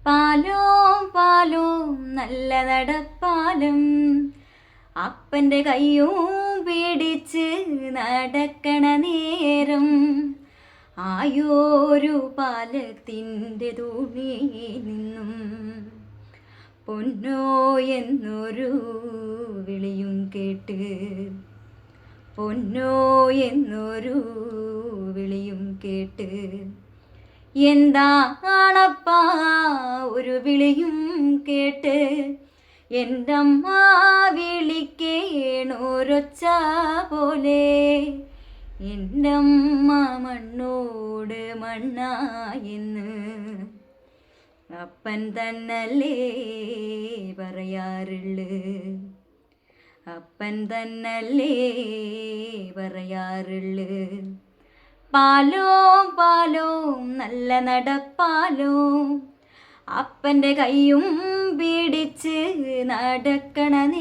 പാലോം പാലോം നല്ല നടപ്പാലം, അപ്പൻ്റെ കയ്യും പിടിച്ച് നടക്കണ നേരം, ആയോരു പാലത്തിൻ്റെ തൂണിൽ നിന്നും പൊന്നോ എന്നൊരു വിളിയും കേട്ട്, പൊന്നോ എന്നൊരു വിളിയും കേട്ട്. എന്താണപ്പാ ഒരു വിളിയും കേട്ട്, എൻ്റമ്മ വിളിക്കേണൊരൊച്ച പോലെ, എൻ്റമ്മ മണ്ണോട് മണ്ണായെന്ന് അപ്പൻ തന്നല്ലേ പറയാറുള്ളു, അപ്പൻ തന്നല്ലേ പറയാറുള്ളു. പാലോം പാലോം നല്ല നടപ്പാലോം, അപ്പൻ്റെ കയ്യും പിടിച്ച് നടക്കണ